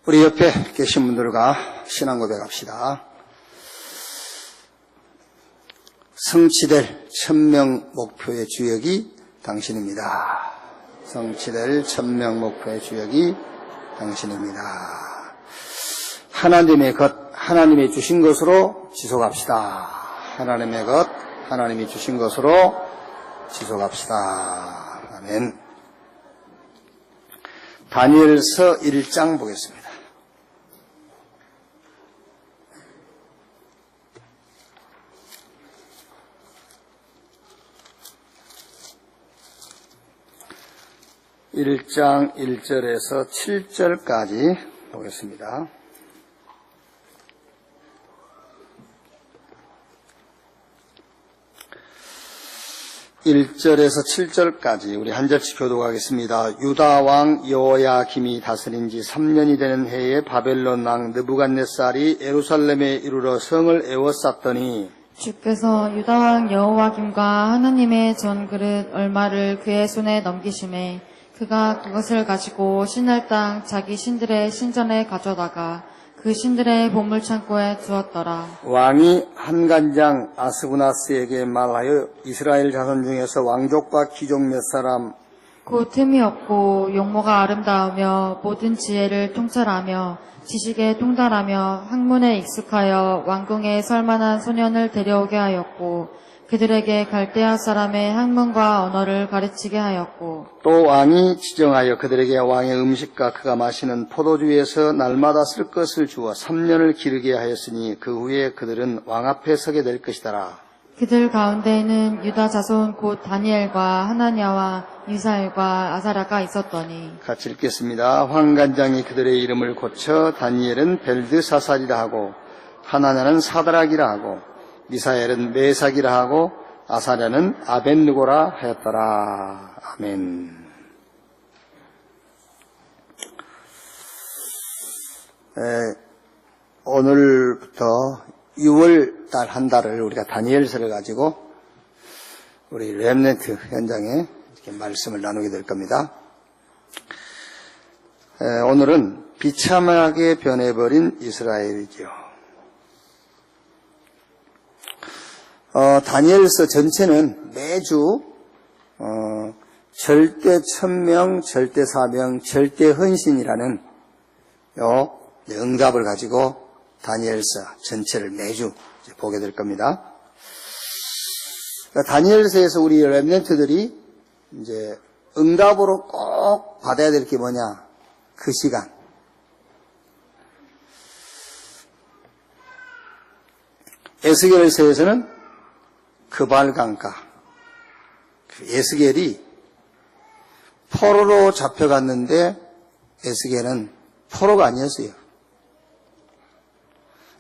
우리 옆에 계신 분들과 신앙 고백합시다. 성취될 1000명 목표의 주역이 당신입니다. 성취될 1000명 목표의 주역이 당신입니다. 하나님의 것, 하나님이 주신 것으로 지속합시다. 하나님의 것, 하나님이 주신 것으로 지속합시다. 아멘. 다니엘서 1장 보겠습니다. (1장) 1절에서 7절까지 보겠습니다. (1절에서) 7절까지 우리 한 절씩 교독하겠습니다. 유다 왕 여호야김이 다스린 지 3년이 되는 해에 바벨론 왕 느부갓네살이 예루살렘에 이르러 성을 에워쌌더니 주께서 유다 왕 여호야김과 하나님의 전그릇 얼마를 그의 손에 넘기심에 그가 그것을 가지고 신할 땅 자기 신들의 신전에 가져다가 그 신들의 보물창고에 두었더라. 왕이 한간장 아스구나스에게 말하여 이스라엘 자손 중에서 왕족과 귀족 몇 사람 곧 틈이 없고 용모가 아름다우며 모든 지혜를 통찰하며 지식에 통달하며 학문에 익숙하여 왕궁에 설만한 소년을 데려오게 하였고 그들에게 갈대아 사람의 학문과 언어를 가르치게 하였고 또 왕이 지정하여 그들에게 왕의 음식과 그가 마시는 포도주에서 날마다 쓸 것을 주어 3년을 기르게 하였으니 그 후에 그들은 왕 앞에 서게 될 것이더라. 그들 가운데에는 유다 자손 곧 다니엘과 하나냐와 미사엘과 아사랴가 있었더니 같이 읽겠습니다. 황관장이 그들의 이름을 고쳐 다니엘은 벨드사살이라 하고 하나냐는 사드락이라 하고 미사엘은 메삭이라 하고 아사랴는 아벳느고라 하였더라. 아멘. 오늘부터 6월 달 한 달을 우리가 다니엘서를 가지고 우리 렘넌트 현장에 이렇게 말씀을 나누게 될 겁니다. 오늘은 비참하게 변해버린 이스라엘이죠. 다니엘서 전체는 매주 절대 천명, 절대 사명, 절대 헌신이라는 응답을 가지고 다니엘서 전체를 매주 보게 될 겁니다. 그러니까 다니엘서에서 우리 렘넌트들이 이제 응답으로 꼭 받아야 될 게 뭐냐? 그 시간. 에스겔서에서는 그발강가. 에스겔이 포로로 잡혀갔는데 에스겔은 포로가 아니었어요.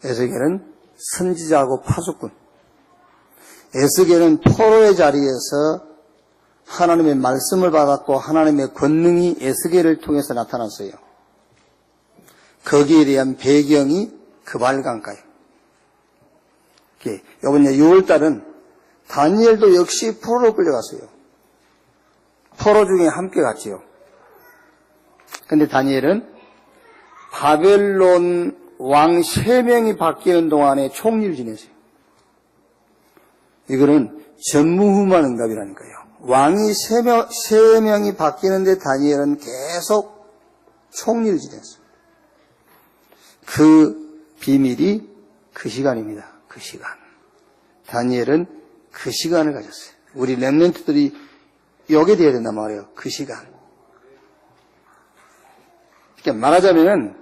에스겔은 선지자하고 파수꾼. 에스겔은 포로의 자리에서 하나님의 말씀을 받았고 하나님의 권능이 에스겔을 통해서 나타났어요. 거기에 대한 배경이 그발강가예요. 이번 6월달은 다니엘도 역시 포로로 끌려갔어요. 포로 중에 함께 갔지요. 근데 다니엘은 바벨론 왕 3명이 바뀌는 동안에 총리를 지냈어요. 이거는 전무후무한 응답이라니까요. 왕이 3명이 바뀌는데 다니엘은 계속 총리를 지냈어요. 그 비밀이 그 시간입니다. 그 시간. 다니엘은 그 시간을 가졌어요. 우리 렘넌트들이 여기에 돼야 된단 말이에요. 그 시간. 그러니까 말하자면은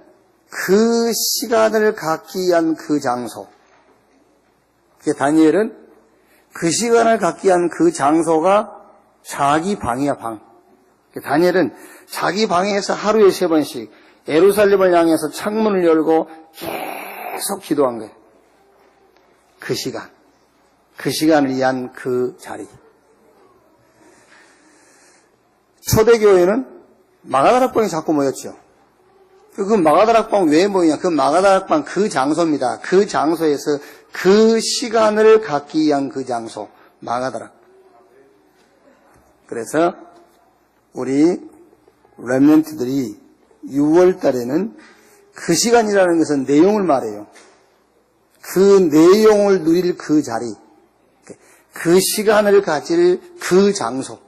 그 시간을 갖기 위한 그 장소. 다니엘은 그 시간을 갖기 위한 그 장소가 자기 방이야, 방. 다니엘은 자기 방에서 하루에 3번씩 예루살렘을 향해서 창문을 열고 계속 기도한 거예요. 그 시간. 그 시간을 위한 그 자리. 초대교회는 마가다락방에 자꾸 모였죠. 그 마가다락방 왜 모이냐? 그 마가다락방 그 장소입니다. 그 장소에서 그 시간을 갖기 위한 그 장소. 마가다락. 그래서 우리 렘넌트들이 6월 달에는 그 시간이라는 것은 내용을 말해요. 그 내용을 누릴 그 자리, 그 시간을 가질 그 장소,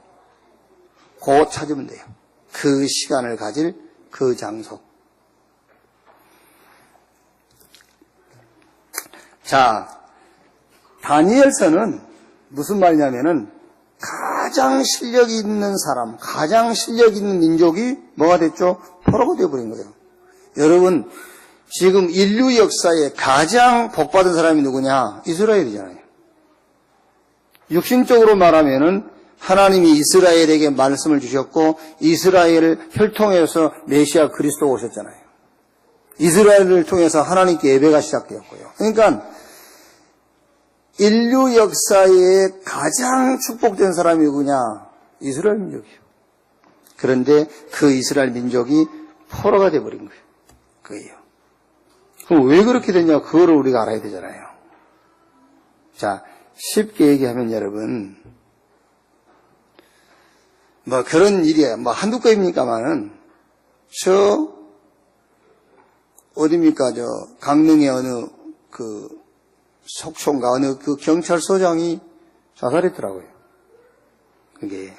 그거 찾으면 돼요. 그 시간을 가질 그 장소. 자, 다니엘서는 무슨 말이냐면은 가장 실력 있는 사람, 가장 실력 있는 민족이 뭐가 됐죠? 포로가 되어버린 거예요. 여러분, 지금 인류 역사에 가장 복받은 사람이 누구냐? 이스라엘이잖아요. 육신적으로 말하면은 하나님이 이스라엘에게 말씀을 주셨고 이스라엘을 혈통해서 메시아 그리스도가 오셨잖아요. 이스라엘을 통해서 하나님께 예배가 시작되었고요. 그러니까 인류 역사에 가장 축복된 사람이 누구냐? 이스라엘 민족이에요. 그런데 그 이스라엘 민족이 포로가 되어버린 거예요. 그게요. 그럼 왜 그렇게 됐냐? 그거를 우리가 알아야 되잖아요. 자, 쉽게 얘기하면 여러분, 뭐 그런 일이에요. 뭐 한두 건입니까만은, 어딥니까? 강릉의 어느 속초인가 어느 그 경찰서장이 자살했더라고요. 그게.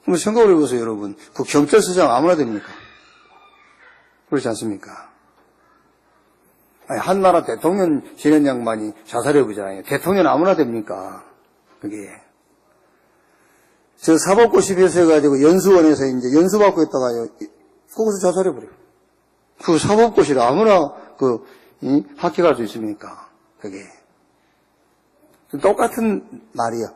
한번 생각을 해보세요, 여러분. 그 경찰서장 아무나 됩니까? 그렇지 않습니까? 아니, 한나라 대통령 지낸 양반이 자살해보잖아요. 대통령 아무나 됩니까? 그게. 저 사법고시 배수해가지고 연수원에서 이제 연수받고 있다가 거기서 자살해버려요. 그 사법고시를 아무나 합격할 수 있습니까? 그게. 똑같은 말이요.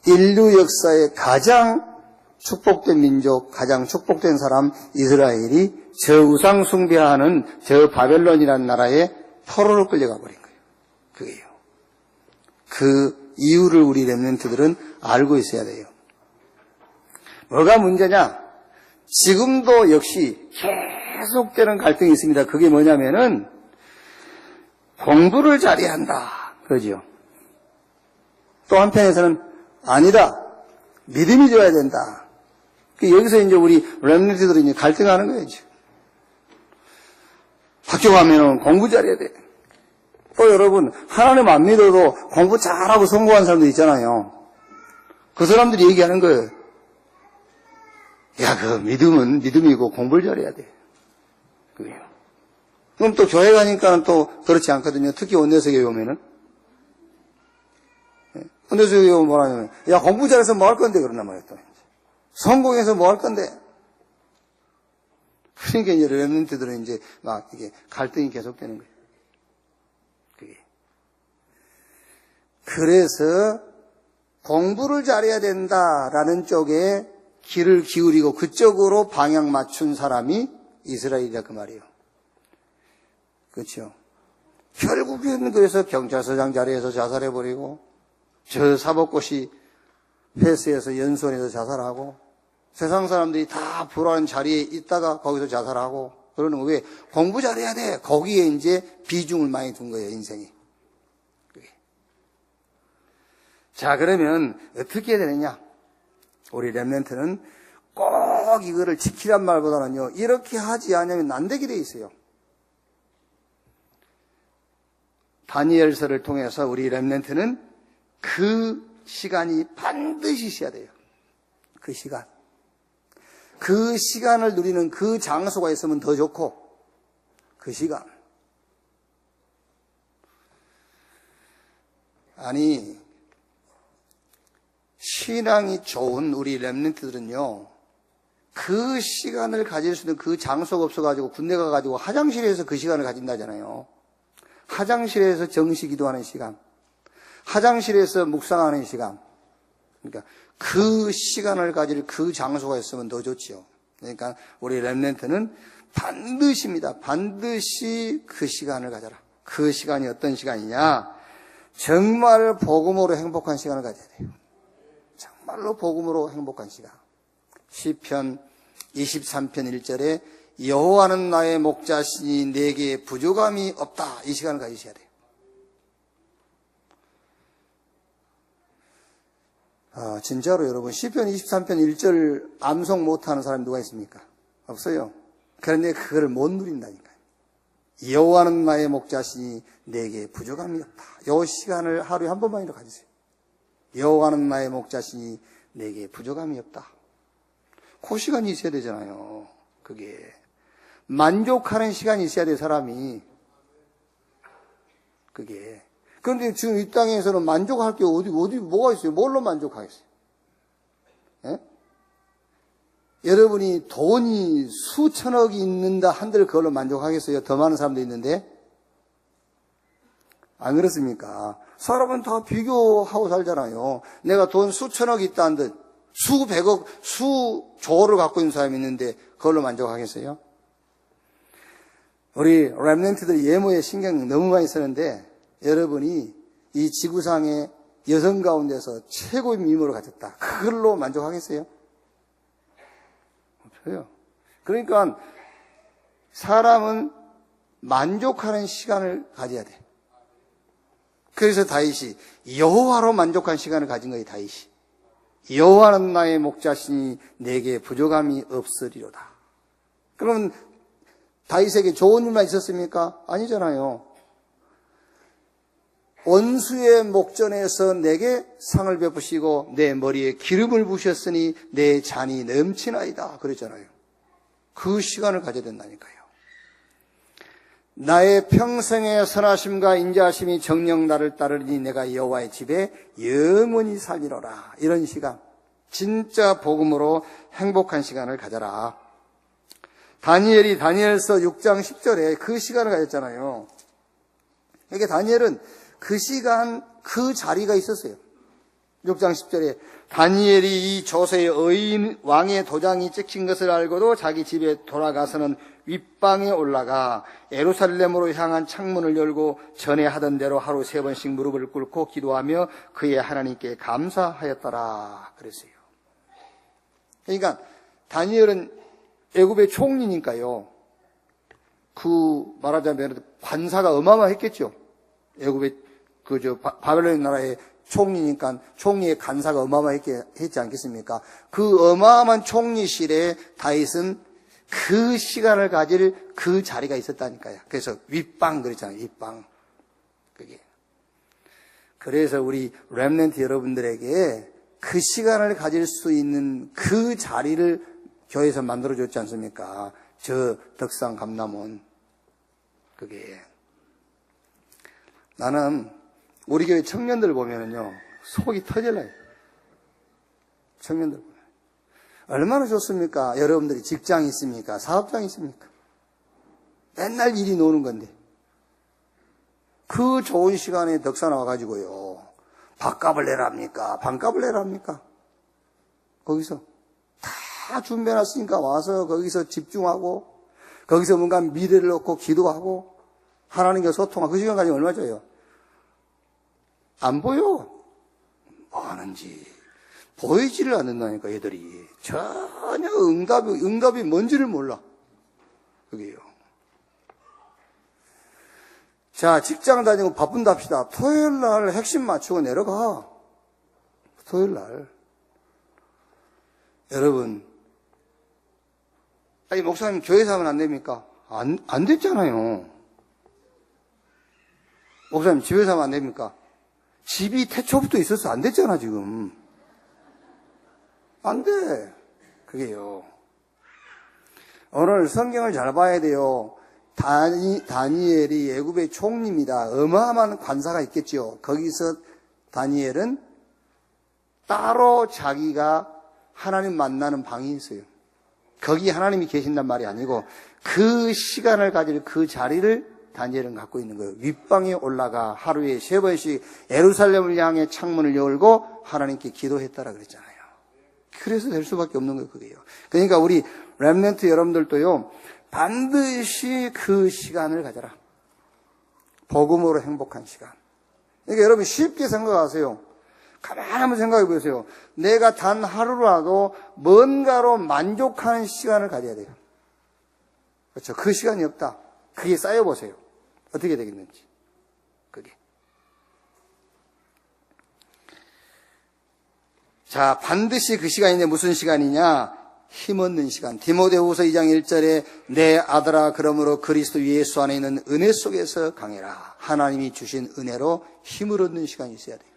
인류 역사에 가장 축복된 민족, 가장 축복된 사람 이스라엘이 저 우상 숭배하는 저 바벨론이라는 나라에 포로로 끌려가 버린 거예요. 그게요. 그 이유를 우리 렘넌트들은 알고 있어야 돼요. 뭐가 문제냐? 지금도 역시 계속되는 갈등이 있습니다. 그게 뭐냐면은 공부를 잘해야 한다. 그러죠. 또 한편에서는 아니다. 믿음이 좋아야 된다. 여기서 이제 우리 렘넌트들이 이제 갈등하는 거예요. 학교 가면은 공부 잘해야 돼. 또 여러분, 하나님 안 믿어도 공부 잘하고 성공한 사람들 있잖아요. 그 사람들이 얘기하는 거예요. 야, 그 믿음은 믿음이고 공부를 잘해야 돼. 그래요. 그럼 또 교회 가니까는 또 그렇지 않거든요. 특히 원내세교회 오면은. 원내세교회 오면 뭐라냐면, 야, 공부 잘해서 뭐 할 건데, 그러나 말이야, 또. 성공해서 뭐 할 건데. 그러니까 이제 렘넌트들은 이제 막 이게 갈등이 계속되는 거예요. 그게. 그래서 공부를 잘해야 된다라는 쪽에 귀를 기울이고 그쪽으로 방향 맞춘 사람이 이스라엘이다 그 말이에요. 그렇죠? 결국에는 그래서 경찰서장 자리에서 자살해버리고 저 사법고시 패스해서 연수원에서 자살하고 세상 사람들이 다 불안한 자리에 있다가 거기서 자살하고 그러는 거 왜? 공부 잘해야 돼. 거기에 이제 비중을 많이 둔 거예요, 인생이. 자, 그러면 어떻게 해야 되느냐? 우리 렘넌트는 꼭 이거를 지키란 말보다는요, 이렇게 하지 않으면 안 되게 돼 있어요. 다니엘서를 통해서 우리 렘넌트는 그 시간이 반드시 있어야 돼요. 그 시간. 그 시간을 누리는 그 장소가 있으면 더 좋고, 그 시간. 아니, 신앙이 좋은 우리 렘넌트들은요, 그 시간을 가질 수 있는 그 장소가 없어가지고 군대 가가지고 화장실에서 그 시간을 가진다잖아요. 화장실에서 정시 기도하는 시간, 화장실에서 묵상하는 시간. 그러니까 그 시간을 가질 그 장소가 있으면 더 좋죠. 그러니까 우리 렘넌트는 반드시입니다. 반드시 그 시간을 가져라. 그 시간이 어떤 시간이냐? 정말 복음으로 행복한 시간을 가져야 돼요. 정말로 복음으로 행복한 시간. 시편 23편 1절에 여호와는 나의 목자시니 내게 부족함이 없다. 이 시간을 가지셔야 돼요. 진짜로 여러분, 시편 23편 1절 암송 못하는 사람이 누가 있습니까? 없어요. 그런데 그걸 못 누린다니까요. 여호와는 나의 목자시니 내게 부족함이 없다. 이 시간을 하루에 한 번만이라도 가지세요. 여호와는 나의 목자시니 내게 부족함이 없다. 그 시간이 있어야 되잖아요. 그게 만족하는 시간이 있어야 돼, 사람이. 그게. 그런데 지금 이 땅에서는 만족할 게 뭐가 있어요? 뭘로 만족하겠어요? 예? 여러분이 돈이 수천억이 있는다 한들 그걸로 만족하겠어요? 더 많은 사람도 있는데? 안 그렇습니까? 사람은 다 비교하고 살잖아요. 내가 돈 수천억 있다 한들 수백억, 수조를 갖고 있는 사람이 있는데 그걸로 만족하겠어요? 우리 랩런트들 예모에 신경 너무 많이 쓰는데 여러분이 이 지구상의 여성 가운데서 최고의 미모를 가졌다. 그걸로 만족하겠어요? 없어요. 그러니까 사람은 만족하는 시간을 가져야 돼. 그래서 다윗이 여호와로 만족한 시간을 가진 거예요. 다윗이. 여호와는 나의 목자시니 내게 부족함이 없으리로다. 그러면 다윗에게 좋은 일만 있었습니까? 아니잖아요. 원수의 목전에서 내게 상을 베푸시고 내 머리에 기름을 부으셨으니 내 잔이 넘치나이다. 그랬잖아요. 그 시간을 가져야 된다니까요. 나의 평생의 선하심과 인자하심이 정녕 나를 따르니 내가 여호와의 집에 영원히 살리로라. 이런 시간, 진짜 복음으로 행복한 시간을 가져라. 다니엘이 다니엘서 6장 10절에 그 시간을 가졌잖아요. 이게 다니엘은 그 시간, 그 자리가 있었어요. 6장 10절에 다니엘이 이 조세의 의인 왕의 도장이 찍힌 것을 알고도 자기 집에 돌아가서는 윗방에 올라가 예루살렘으로 향한 창문을 열고 전에 하던 대로 하루 3번씩 무릎을 꿇고 기도하며 그의 하나님께 감사하였더라 그랬어요. 그러니까 다니엘은 애굽의 총리니까요. 말하자면 관사가 어마어마했겠죠. 애굽의 바벨론 나라의 총리니까 총리의 간사가 어마어마했지 않겠습니까? 그 어마어마한 총리실에 다윗은 그 시간을 가질 그 자리가 있었다니까요. 그래서 윗방 그랬잖아요. 윗방. 그게. 그래서 우리 렘넌트 여러분들에게 그 시간을 가질 수 있는 그 자리를 교회에서 만들어줬지 않습니까? 저 덕상 감남원. 그게. 나는 우리 교회 청년들 보면은요, 속이 터질러요. 청년들 보면. 얼마나 좋습니까? 여러분들이 직장이 있습니까? 사업장이 있습니까? 맨날 일이 노는 건데. 그 좋은 시간에 덕사 나와가지고요, 밥값을 내라 합니까? 반값을 내라 합니까? 거기서 다 준비해놨으니까 와서 거기서 집중하고, 거기서 뭔가 미래를 놓고 기도하고, 하나님과 소통하고, 그 시간까지 얼마 줘요? 안 보여. 뭐 하는지. 보이지를 않는다니까, 애들이. 전혀 응답이 뭔지를 몰라. 그게요. 자, 직장 다니고 바쁜다 합시다. 토요일 날 핵심 맞추고 내려가. 토요일 날. 여러분. 아니, 목사님 교회에서 하면 안 됩니까? 안 됐잖아요. 목사님 집에서 하면 안 됩니까? 집이 태초부터 있어서 안 됐잖아, 지금. 안 돼. 그게요. 오늘 성경을 잘 봐야 돼요. 다니엘이 애굽의 총리입니다. 어마어마한 관사가 있겠죠. 거기서 다니엘은 따로 자기가 하나님 만나는 방이 있어요. 거기 하나님이 계신단 말이 아니고 그 시간을 가질 그 자리를 다니엘은 갖고 있는 거예요. 윗방에 올라가 하루에 3번씩 예루살렘을 향해 창문을 열고 하나님께 기도했다라 그랬잖아요. 그래서 될 수밖에 없는 거예요, 그게요. 그러니까 우리 렘넌트 여러분들도요, 반드시 그 시간을 가져라. 복음으로 행복한 시간. 그러니까 여러분 쉽게 생각하세요. 가만히 한번 생각해 보세요. 내가 단 하루라도 뭔가로 만족하는 시간을 가져야 돼요. 그렇죠. 그 시간이 없다. 그게 쌓여보세요. 어떻게 되겠는지. 그게. 자, 반드시 그 시간인데 무슨 시간이냐? 힘없는 시간. 디모데후서 2장 1절에 내 아들아 그러므로 그리스도 예수 안에 있는 은혜 속에서 강해라. 하나님이 주신 은혜로 힘을 얻는 시간이 있어야 돼요.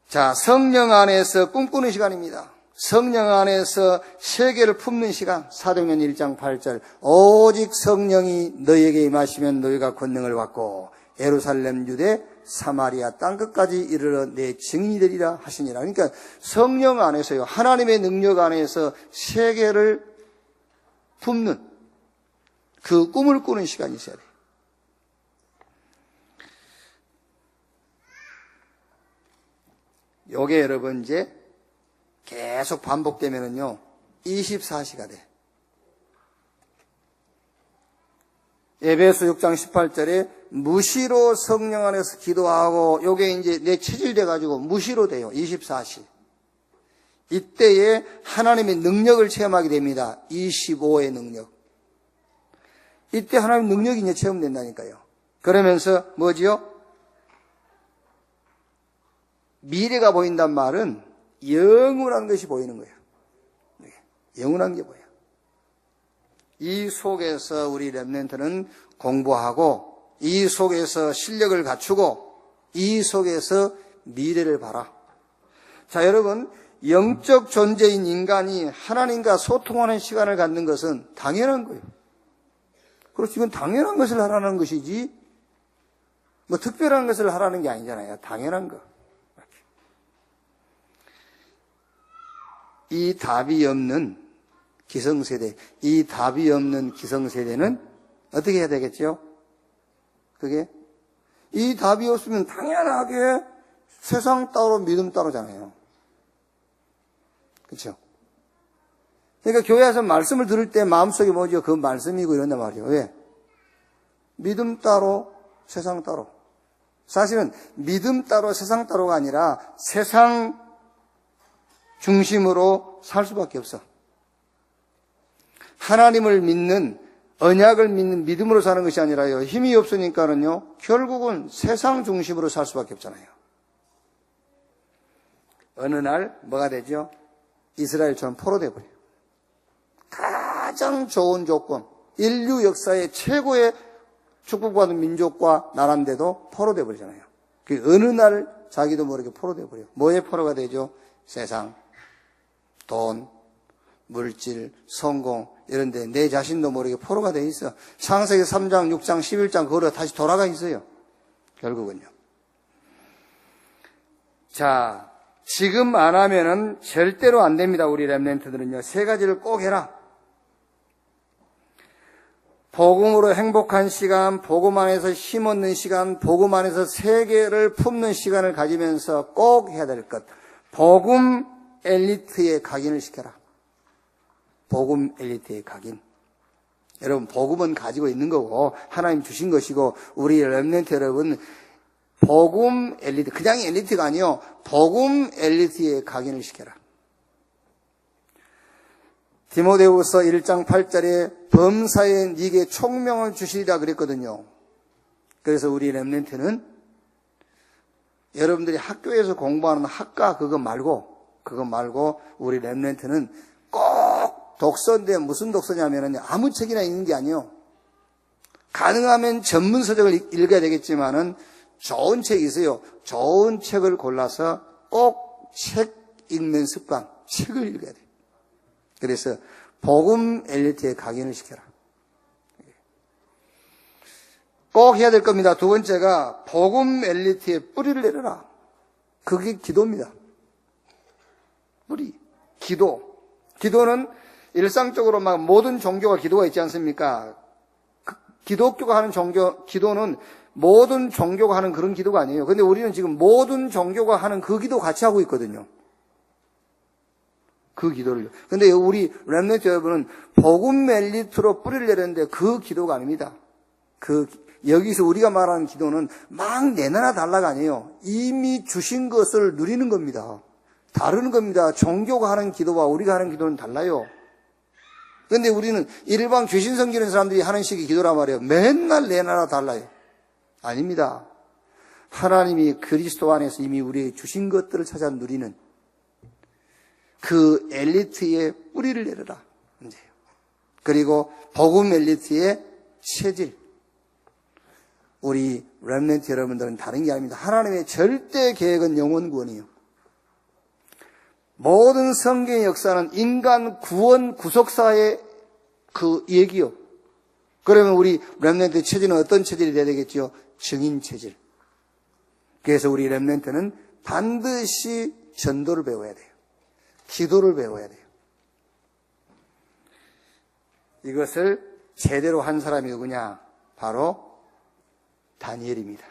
자, 성령 안에서 꿈꾸는 시간입니다. 성령 안에서 세계를 품는 시간. 사도행전 1장 8절 오직 성령이 너희에게 임하시면 너희가 권능을 받고 예루살렘 유대 사마리아 땅끝까지 이르러 내 증인이 되리라 하시니라. 그러니까 성령 안에서요, 하나님의 능력 안에서 세계를 품는 그 꿈을 꾸는 시간이 있어야 돼요. 요게 여러분 이제 계속 반복되면은요 24시가 돼. 에베소 6장 18절에 무시로 성령 안에서 기도하고 요게 이제 내 체질돼 가지고 무시로 돼요. 24시. 이때에 하나님의 능력을 체험하게 됩니다. 25의 능력. 이때 하나님의 능력이 이제 체험된다니까요. 그러면서 뭐지요? 미래가 보인단 말은 영원한 것이 보이는 거예요. 영원한 게 보여요. 이 속에서 우리 렘넌트는 공부하고 이 속에서 실력을 갖추고 이 속에서 미래를 봐라. 자, 여러분, 영적 존재인 인간이 하나님과 소통하는 시간을 갖는 것은 당연한 거예요. 그렇지, 이건 당연한 것을 하라는 것이지 뭐 특별한 것을 하라는 게 아니잖아요. 당연한 거. 이 답이 없는 기성세대, 이 답이 없는 기성세대는 어떻게 해야 되겠죠? 그게 이 답이 없으면 당연하게 세상 따로 믿음 따로잖아요. 그렇죠? 그러니까 교회에서 말씀을 들을 때 마음속에 뭐죠? 그 말씀이고 이런단 말이에요. 왜? 믿음 따로 세상 따로. 사실은 믿음 따로 세상 따로가 아니라 세상 중심으로 살 수밖에 없어. 하나님을 믿는, 언약을 믿는 믿음으로 사는 것이 아니라요, 힘이 없으니까는요 결국은 세상 중심으로 살 수밖에 없잖아요. 어느 날 뭐가 되죠? 이스라엘처럼 포로돼 버려요. 가장 좋은 조건, 인류 역사의 최고의 축복받은 민족과 나라인데도 포로돼 버리잖아요. 그 어느 날 자기도 모르게 포로돼 버려요. 뭐에 포로가 되죠? 세상, 돈, 물질, 성공 이런 데 내 자신도 모르게 포로가 돼 있어. 창세기 3장, 6장, 11장 그거로 다시 돌아가 있어요. 결국은요. 자, 지금 안 하면은 절대로 안 됩니다. 우리 렘넌트들은요. 세 가지를 꼭 해라. 복음으로 행복한 시간, 복음 안에서 힘 얻는 시간, 복음 안에서 세계를 품는 시간을 가지면서 꼭 해야 될 것. 복음 엘리트에 각인을 시켜라. 복음 엘리트에 각인. 여러분, 복음은 가지고 있는 거고 하나님 주신 것이고 우리 렘넌트 여러분 복음 엘리트, 그냥 엘리트가 아니요, 복음 엘리트에 각인을 시켜라. 디모데후서 1장 8절에 범사에 네게 총명을 주시리라 그랬거든요. 그래서 우리 렘넌트는 여러분들이 학교에서 공부하는 학과 그거 말고 우리 렘넌트는 꼭 독서인데 무슨 독서냐면은 아무 책이나 읽는 게 아니요. 가능하면 전문서적을 읽어야 되겠지만은 좋은 책이 있어요. 좋은 책을 골라서 꼭 책 읽는 습관, 책을 읽어야 돼요. 그래서 복음 엘리트에 각인을 시켜라. 꼭 해야 될 겁니다. 두 번째가 복음 엘리트에 뿌리를 내려라. 그게 기도입니다. 뿌리, 기도. 기도는 일상적으로 막 모든 종교가 기도가 있지 않습니까? 기독교가 하는 기도는 모든 종교가 하는 그런 기도가 아니에요. 근데 우리는 지금 모든 종교가 하는 그 기도 같이 하고 있거든요. 그 기도를. 근데 우리 렘넌트 여러분은 복음 엘리트로 뿌리를 내렸는데 그 기도가 아닙니다. 여기서 우리가 말하는 기도는 막 내놔라 달라가 아니에요. 이미 주신 것을 누리는 겁니다. 다른 겁니다. 종교가 하는 기도와 우리가 하는 기도는 달라요. 근데 우리는 일반 귀신 섬기는 사람들이 하는 식의 기도란 말이에요. 맨날 내놔라 달라요. 아닙니다. 하나님이 그리스도 안에서 이미 우리에게 주신 것들을 찾아 누리는 그 엘리트의 뿌리를 내려라. 문제예요. 그리고 복음 엘리트의 체질. 우리 렘넌트 여러분들은 다른 게 아닙니다. 하나님의 절대 계획은 영혼 구원이에요. 모든 성경의 역사는 인간 구원 구속사의 그 얘기요. 그러면 우리 렘넌트 체질은 어떤 체질이 돼야 되겠죠? 증인 체질. 그래서 우리 렘넌트는 반드시 전도를 배워야 돼요. 기도를 배워야 돼요. 이것을 제대로 한 사람이 누구냐? 바로 다니엘입니다.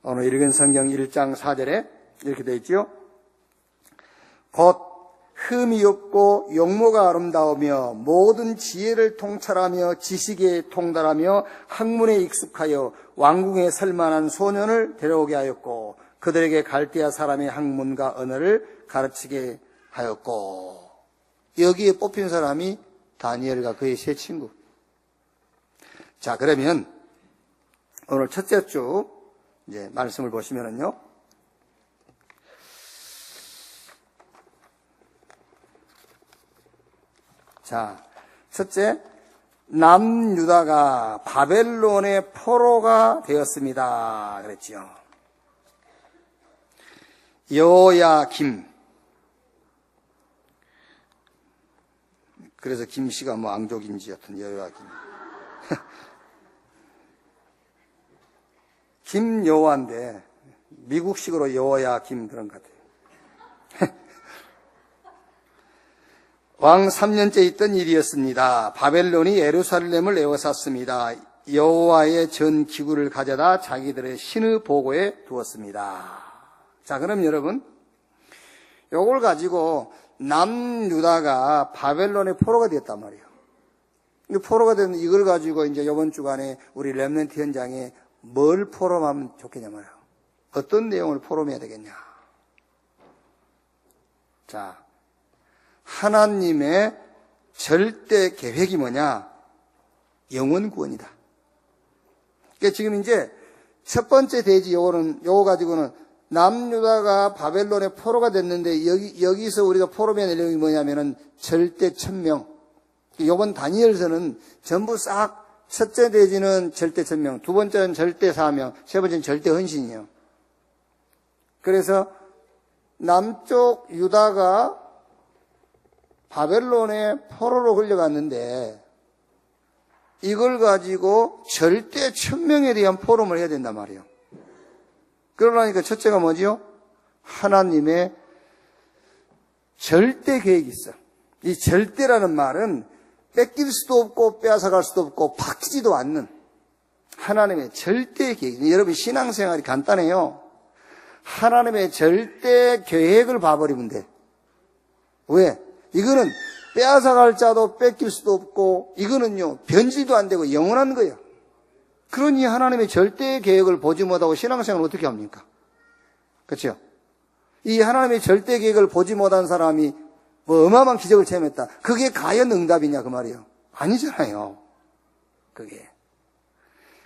오늘 읽은 성경 1장 4절에 이렇게 되어 있죠. 곧 흠이 없고 용모가 아름다우며 모든 지혜를 통찰하며 지식에 통달하며 학문에 익숙하여 왕궁에 설 만한 소년을 데려오게 하였고 그들에게 갈대아 사람의 학문과 언어를 가르치게 하였고. 여기에 뽑힌 사람이 다니엘과 그의 세 친구. 자, 그러면 오늘 첫째 주 이제 말씀을 보시면은요. 자, 첫째, 남유다가 바벨론의 포로가 되었습니다. 그랬지요. 여호야김. 그래서 김씨가 뭐 앙족인지 여튼 여호야김. 김여호와인데 미국식으로 여호야김 그런 것 같아요. 왕 3년째 있던 일이었습니다. 바벨론이 예루살렘을 에워쌌습니다. 여호와의 전 기구를 가져다 자기들의 신의 보고에 두었습니다. 자, 그럼 여러분, 요걸 가지고 남유다가 바벨론의 포로가 됐단 말이에요. 이 포로가 된 이걸 가지고 이제 이번 주간에 우리 렘넌트 현장에 뭘 포럼하면 좋겠냐 말이에요. 어떤 내용을 포럼해야 되겠냐. 자, 하나님의 절대 계획이 뭐냐? 영원 구원이다. 그러니까 지금 이제 첫 번째 대지 요거 가지고는 남유다가 바벨론의 포로가 됐는데 여기서 우리가 포럼의 내용이 뭐냐면은 절대 천명. 요번 다니엘서는 전부 싹 첫째 대지는 절대 천명, 두 번째는 절대 사명, 세 번째는 절대 헌신이에요. 그래서 남쪽 유다가 바벨론의 포로로 끌려갔는데 이걸 가지고 절대 천명에 대한 포럼을 해야 된단 말이에요. 그러니까 첫째가 뭐지요? 하나님의 절대 계획이 있어. 이 절대라는 말은 뺏길 수도 없고 빼앗아갈 수도 없고 바뀌지도 않는 하나님의 절대 계획. 여러분 신앙생활이 간단해요. 하나님의 절대 계획을 봐버리면 돼. 왜? 이거는 빼앗아갈 자도 뺏길 수도 없고 이거는요 변질도 안 되고 영원한 거예요. 그러니 하나님의 절대 계획을 보지 못하고 신앙생활을 어떻게 합니까? 그렇죠? 이 하나님의 절대 계획을 보지 못한 사람이 뭐 어마어마한 기적을 체험했다. 그게 과연 응답이냐 그 말이에요. 아니잖아요. 그게.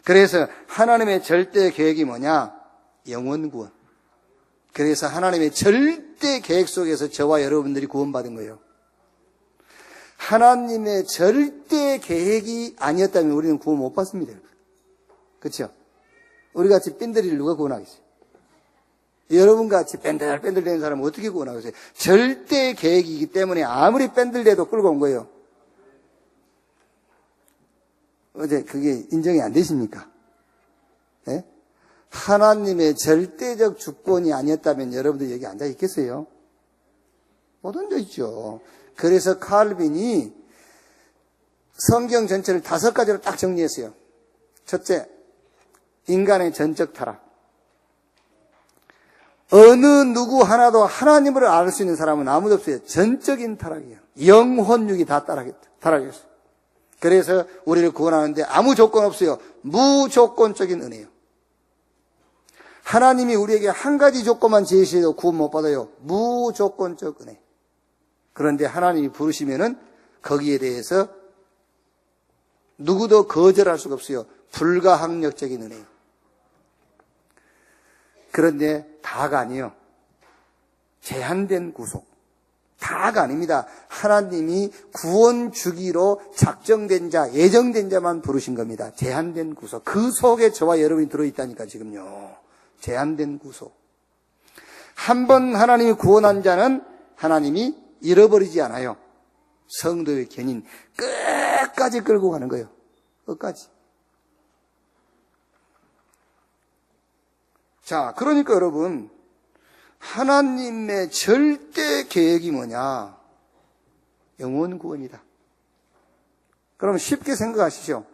그래서 하나님의 절대 계획이 뭐냐? 영원 구원. 그래서 하나님의 절대 계획 속에서 저와 여러분들이 구원받은 거예요. 하나님의 절대 계획이 아니었다면 우리는 구원 못 받습니다. 그렇죠? 우리같이 뺀들이를 누가 구원하겠어요? 여러분같이 뺀들되는 사람은 어떻게 구원하겠어요? 절대 계획이기 때문에 아무리 뺀들대도 끌고 온 거예요. 어제 그게 인정이 안 되십니까? 네? 하나님의 절대적 주권이 아니었다면 여러분들 여기 앉아 있겠어요? 못 앉아 있죠. 그래서 칼빈이 성경 전체를 5가지로 딱 정리했어요. 첫째, 인간의 전적 타락. 어느 누구 하나도 하나님을 알 수 있는 사람은 아무도 없어요. 전적인 타락이에요. 영혼육이 다 타락했어요. 그래서 우리를 구원하는데 아무 조건 없어요. 무조건적인 은혜예요. 하나님이 우리에게 한 가지 조건만 제시해도 구원 못 받아요. 무조건적 은혜. 그런데 하나님이 부르시면은 거기에 대해서 누구도 거절할 수가 없어요. 불가항력적인 은혜예요. 그런데 다가 아니에요. 제한된 구속. 다가 아닙니다. 하나님이 구원 주기로 작정된 자, 예정된 자만 부르신 겁니다. 제한된 구속. 그 속에 저와 여러분이 들어있다니까 지금요. 제한된 구속. 한 번 하나님이 구원한 자는 하나님이 잃어버리지 않아요. 성도의 견인 끝까지 끌고 가는 거예요. 끝까지. 자, 그러니까 여러분, 하나님의 절대 계획이 뭐냐? 영원 구원이다. 그럼 쉽게 생각하시죠.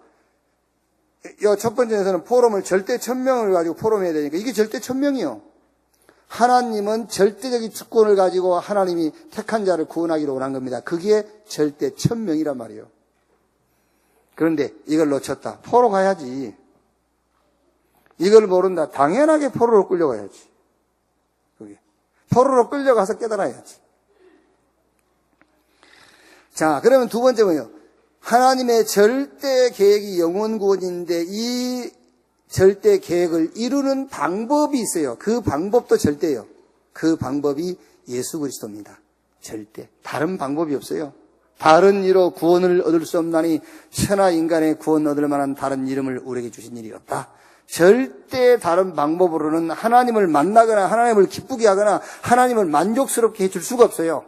이 첫 번째에서는 포럼을 절대 천명을 가지고 포럼해야 되니까 이게 절대 천명이요. 하나님은 절대적인 주권을 가지고 하나님이 택한 자를 구원하기로 원한 겁니다. 그게 절대 천명이란 말이에요. 그런데 이걸 놓쳤다. 포로 가야지. 이걸 모른다. 당연하게 포로로 끌려가야지. 그게. 포로로 끌려가서 깨달아야지. 자, 그러면 두 번째 뭐예요? 하나님의 절대 계획이 영원 구원인데 이 절대 계획을 이루는 방법이 있어요. 그 방법도 절대예요. 그 방법이 예수 그리스도입니다. 절대. 다른 방법이 없어요. 다른 이로 구원을 얻을 수 없나니 천하 인간의 구원 얻을 만한 다른 이름을 우리에게 주신 일이 없다. 절대 다른 방법으로는 하나님을 만나거나 하나님을 기쁘게 하거나 하나님을 만족스럽게 해줄 수가 없어요.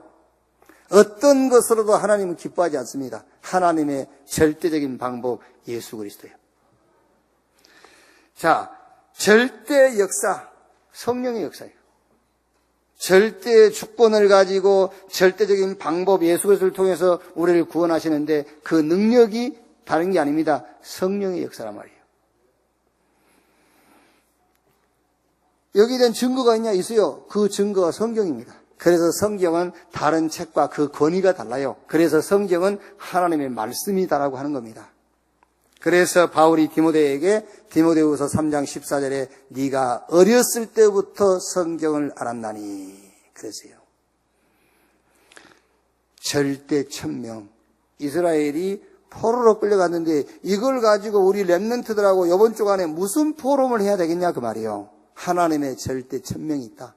어떤 것으로도 하나님은 기뻐하지 않습니다. 하나님의 절대적인 방법 예수 그리스도예요. 자, 절대 역사, 성령의 역사예요. 절대 주권을 가지고 절대적인 방법 예수 그리스도를 통해서 우리를 구원하시는데 그 능력이 다른 게 아닙니다. 성령의 역사란 말이에요. 여기에 대한 증거가 있냐? 있어요. 그 증거가 성경입니다. 그래서 성경은 다른 책과 그 권위가 달라요. 그래서 성경은 하나님의 말씀이다라고 하는 겁니다. 그래서 바울이 디모데에게 디모데후서 3장 14절에 네가 어렸을 때부터 성경을 알았나니 그러세요. 절대 천명. 이스라엘이 포로로 끌려갔는데 이걸 가지고 우리 렘넌트들하고 이번 주간에 무슨 포럼을 해야 되겠냐 그 말이에요. 하나님의 절대 천명이 있다.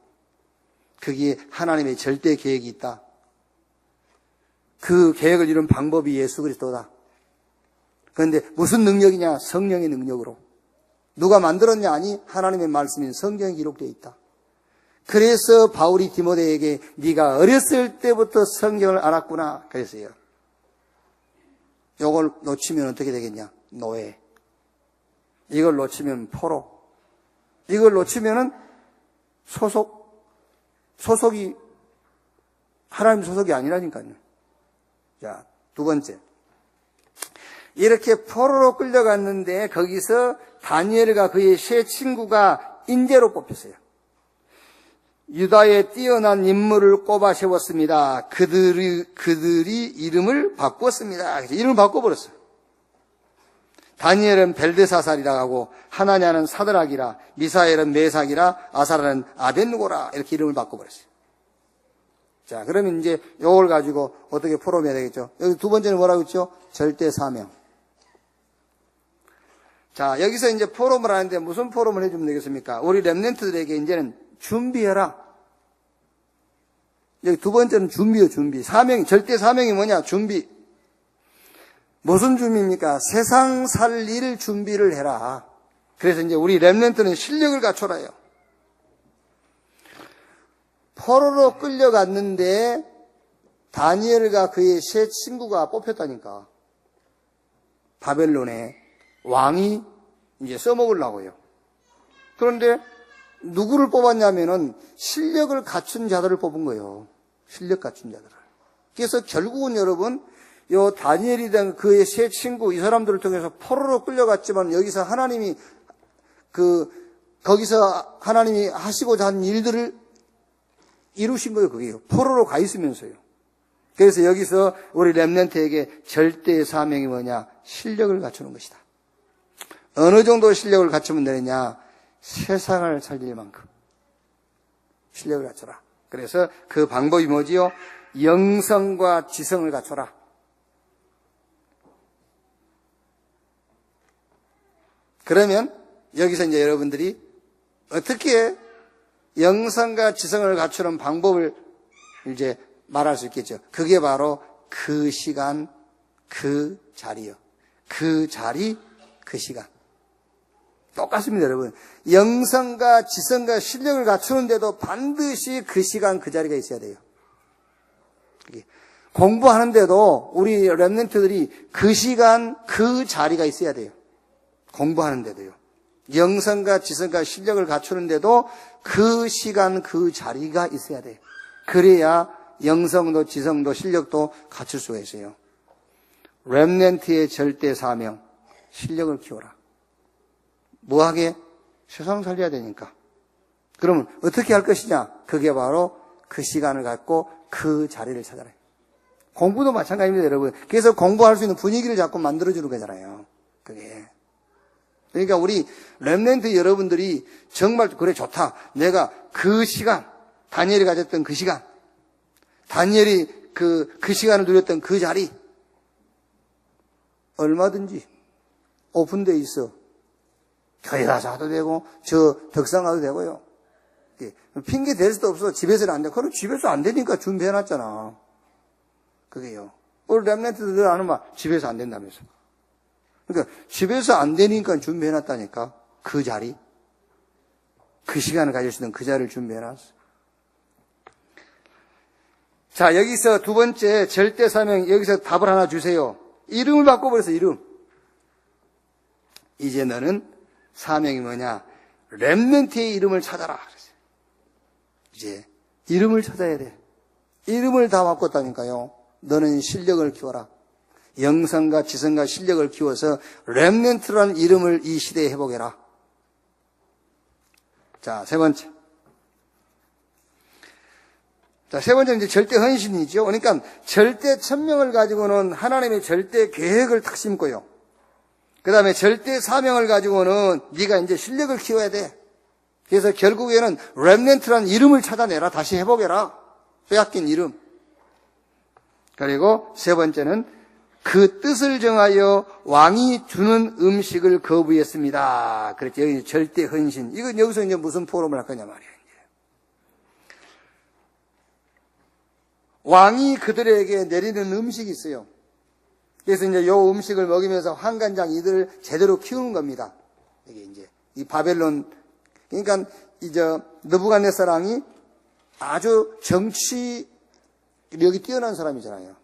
거기에 하나님의 절대 계획이 있다. 그 계획을 이룬 방법이 예수 그리스도다. 그런데 무슨 능력이냐? 성령의 능력으로. 누가 만들었냐? 아니, 하나님의 말씀인 성경에 기록되어 있다. 그래서 바울이 디모데에게 네가 어렸을 때부터 성경을 알았구나 그랬어요. 이걸 놓치면 어떻게 되겠냐? 노예. 이걸 놓치면 포로. 이걸 놓치면은 소속이 하나님 소속이 아니라니까요. 자, 두 번째. 이렇게 포로로 끌려갔는데 거기서 다니엘과 그의 세 친구가 인재로 뽑혔어요. 유다의 뛰어난 인물을 꼽아 세웠습니다. 그들이 이름을 바꾸었습니다. 그래서 이름을 바꿔버렸어요. 다니엘은 벨드사살이라 하고 하나냐는 사드락이라 미사엘은 메삭이라 아사라는 아벤누고라 이렇게 이름을 바꿔버렸어요. 자, 그러면 이제 이걸 가지고 어떻게 포럼해야 되겠죠? 여기 두 번째는 뭐라고 했죠? 절대 사명. 자, 여기서 이제 포럼을 하는데 무슨 포럼을 해주면 되겠습니까? 우리 렘넌트들에게 이제는 준비해라. 여기 두 번째는 준비요, 준비. 사명이, 절대 사명이 뭐냐? 준비. 무슨 준비입니까? 세상 살릴 준비를 해라. 그래서 이제 우리 렘넌트는 실력을 갖춰라요. 포로로 끌려갔는데 다니엘과 그의 세 친구가 뽑혔다니까. 바벨론에 왕이 이제 써먹으려고요. 그런데 누구를 뽑았냐면은 실력을 갖춘 자들을 뽑은 거예요. 실력 갖춘 자들을. 그래서 결국은 여러분, 요 다니엘이든 그의 세 친구 이 사람들을 통해서 포로로 끌려갔지만 여기서 하나님이 거기서 하나님이 하시고자 한 일들을 이루신 거예요. 그게요. 포로로 가 있으면서요. 그래서 여기서 우리 렘넌트에게 절대의 사명이 뭐냐? 실력을 갖추는 것이다. 어느 정도 실력을 갖추면 되느냐? 세상을 살릴 만큼 실력을 갖춰라. 그래서 그 방법이 뭐지요? 영성과 지성을 갖춰라. 그러면 여기서 이제 여러분들이 어떻게 영성과 지성을 갖추는 방법을 이제 말할 수 있겠죠. 그게 바로 그 시간, 그 자리요. 그 자리, 그 시간. 똑같습니다, 여러분. 영성과 지성과 실력을 갖추는데도 반드시 그 시간, 그 자리가 있어야 돼요. 공부하는데도 우리 렘넌트들이 그 시간, 그 자리가 있어야 돼요. 공부하는데도요. 영성과 지성과 실력을 갖추는데도 그 시간, 그 자리가 있어야 돼요. 그래야 영성도 지성도 실력도 갖출 수가 있어요. 렘넌트의 절대 사명, 실력을 키워라. 뭐하게? 세상 살려야 되니까. 그러면 어떻게 할 것이냐? 그게 바로 그 시간을 갖고 그 자리를 찾아라. 공부도 마찬가지입니다, 여러분. 그래서 공부할 수 있는 분위기를 자꾸 만들어주는 거잖아요. 그게. 그러니까 우리 렘넌트 여러분들이 정말 그래 좋다. 내가 그 시간, 다니엘이 가졌던 그 시간, 다니엘이 그 시간을 누렸던 그 자리, 얼마든지 오픈되어 있어. 교회 가서 하도 되고, 저 덕상 가도 되고요. 핑계 댈 수도 없어. 집에서는 안 돼. 그럼 집에서 안 되니까 준비해놨잖아. 그게요. 우리 렘넌트들 아는 말, 집에서 안 된다면서. 그러니까 집에서 안 되니까 준비해놨다니까. 그 자리. 그 시간을 가질 수 있는 그 자리를 준비해놨어. 자, 여기서 두 번째 절대 사명, 여기서 답을 하나 주세요. 이름을 바꿔버렸어, 이름. 이제 너는 사명이 뭐냐? 렘넌트의 이름을 찾아라. 이제 이름을 찾아야 돼. 이름을 다 바꿨다니까요. 너는 실력을 키워라. 영성과 지성과 실력을 키워서 렘넌트라는 이름을 이 시대에 회복해라. 자, 세 번째. 자, 세 번째는 이제 절대 헌신이죠. 그러니까 절대 천명을 가지고는 하나님의 절대 계획을 탁 심고요. 그 다음에 절대 사명을 가지고는 네가 이제 실력을 키워야 돼. 그래서 결국에는 렘넌트라는 이름을 찾아내라. 다시 회복해라. 빼앗긴 이름. 그리고 세 번째는 그 뜻을 정하여 왕이 주는 음식을 거부했습니다. 그렇죠. 여기 절대 헌신. 이건 여기서 이제 무슨 포럼을 할 거냐 말이에요. 이제. 왕이 그들에게 내리는 음식이 있어요. 그래서 이제 요 음식을 먹이면서 환관장 이들을 제대로 키우는 겁니다. 이게 이제 이 바벨론, 그러니까 이제 느부갓네살왕이 아주 정치력이 뛰어난 사람이잖아요.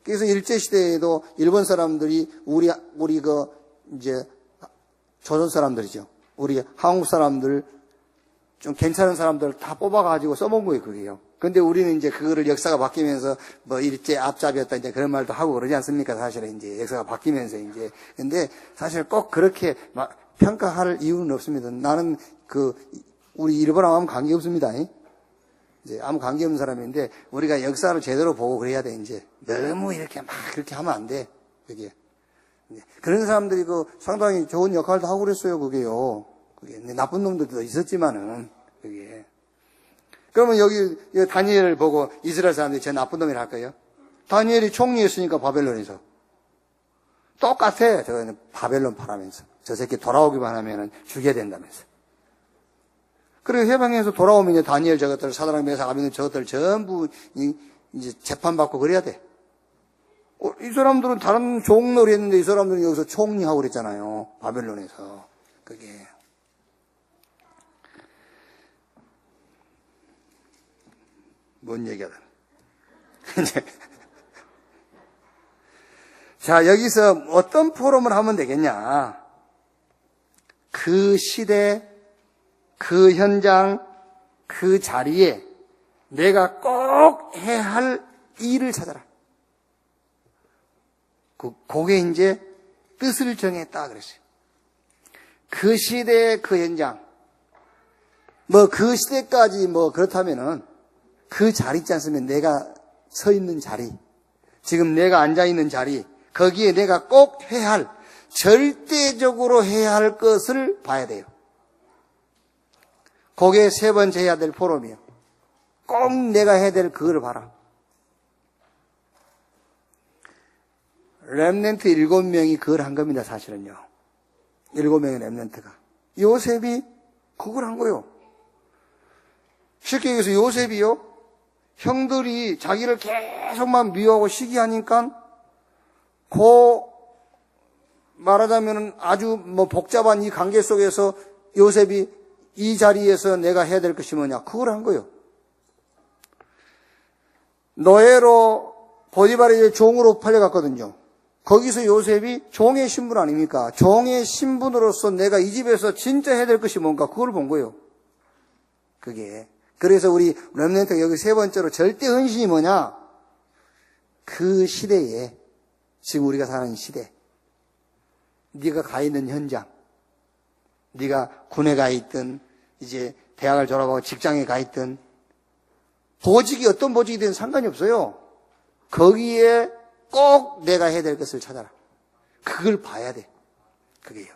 그래서 일제시대에도 일본 사람들이 우리 이제 조선 사람들이죠. 우리 한국 사람들 좀 괜찮은 사람들 다 뽑아가지고 써본 거예요, 그게요. 근데 우리는 이제 그거를 역사가 바뀌면서 뭐 일제 앞잡이였다 이제 그런 말도 하고 그러지 않습니까? 사실은 이제 역사가 바뀌면서 이제. 근데 사실 꼭 그렇게 막 평가할 이유는 없습니다. 나는 우리 일본하고 아무 관계 없습니다. 이제 아무 관계 없는 사람인데 우리가 역사를 제대로 보고 그래야 돼, 이제. 너무 이렇게 막 그렇게 하면 안 돼, 그게. 그런 사람들이 상당히 좋은 역할도 하고 그랬어요, 그게요. 그게. 나쁜 놈들도 있었지만은, 그게. 그러면 여기 다니엘을 보고 이스라엘 사람들이 제 나쁜 놈이라 할까요? 다니엘이 총리였으니까 바벨론에서. 똑같아. 저거는 바벨론 팔아면서. 저 새끼 돌아오기만 하면은 죽여야 된다면서. 그리고 해방해서 돌아오면 이제 다니엘 저것들, 사드락 메삭 아벤노고 저것들 전부 이제 재판받고 그래야 돼. 이 사람들은 다른 종놀이 했는데 이 사람들은 여기서 총리하고 그랬잖아요. 바벨론에서. 그게. 뭔 얘기하다. 자, 여기서 어떤 포럼을 하면 되겠냐. 그 시대, 그 현장, 그 자리에 내가 꼭 해야 할 일을 찾아라. 그게 이제 뜻을 정했다 그랬어요. 그 시대, 그 현장. 그 시대까지 그렇다면은 그 자리 있지 않습니까? 내가 서 있는 자리. 지금 내가 앉아 있는 자리. 거기에 내가 꼭 해야 할, 절대적으로 해야 할 것을 봐야 돼요. 그게 세 번째 해야 될 포럼이에요. 꼭 내가 해야 될 그거를 봐라. 렘넌트 7명이 그걸 한 겁니다, 사실은요. 7명의 렘넌트가. 요셉이 그걸 한 거예요. 쉽게 얘기해서 요셉이요, 형들이 자기를 계속만 미워하고 시기하니까, 말하자면 아주 복잡한 이 관계 속에서 요셉이 이 자리에서 내가 해야 될 것이 뭐냐, 그걸 한 거예요. 노예로 보디발의 종으로 팔려갔거든요. 거기서 요셉이 종의 신분 아닙니까? 종의 신분으로서 내가 이 집에서 진짜 해야 될 것이 뭔가, 그걸 본 거예요. 그게. 그래서 우리 렘넌트 여기 세 번째로 절대 헌신이 뭐냐? 그 시대에, 지금 우리가 사는 시대, 네가 가 있는 현장, 네가 군에 가 있든 이제 대학을 졸업하고 직장에 가 있든 보직이 어떤 보직이 되든 상관이 없어요. 거기에 꼭 내가 해야 될 것을 찾아라. 그걸 봐야 돼. 그게요.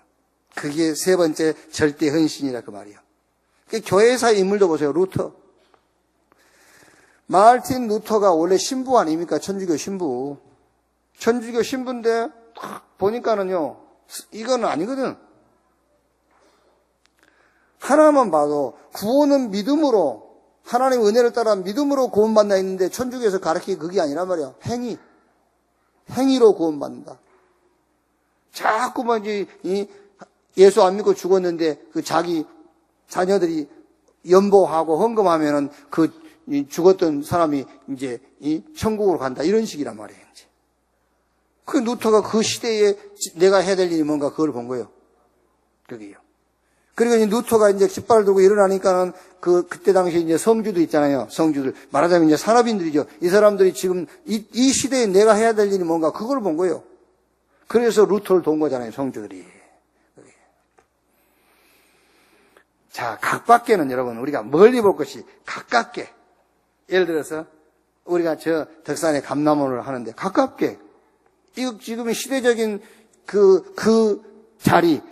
그게 세 번째 절대 헌신이라 그 말이에요. 교회사의 인물도 보세요. 루터. 마르틴 루터가 원래 신부 아닙니까? 천주교 신부. 천주교 신부인데 딱 보니까는요, 이건 아니거든. 하나만 봐도 구원은 믿음으로, 하나님의 은혜를 따라 믿음으로 구원받나 있는데 천주교에서 가르치기 그게 아니란 말이야. 행위로 구원받는다. 자꾸만 예수 안 믿고 죽었는데 그 자기 자녀들이 연보하고 헌금하면은 그 죽었던 사람이 이제 천국으로 간다, 이런 식이란 말이에요. 이제. 그 루터가 그 시대에 내가 해야 될 일이 뭔가 그걸 본 거예요. 그게요. 그리고 이제 루터가 이제 깃발을 들고 일어나니까는 그때 당시에 이제 성주도 있잖아요. 성주들. 말하자면 이제 산업인들이죠. 이 사람들이 지금 이 시대에 내가 해야 될 일이 뭔가 그걸 본 거예요. 그래서 루터를 돈 거잖아요. 성주들이. 자, 가깝게는 여러분, 우리가 멀리 볼 것이 가깝게. 예를 들어서 우리가 저 덕산에 감나무를 하는데 가깝게. 이거 지금 시대적인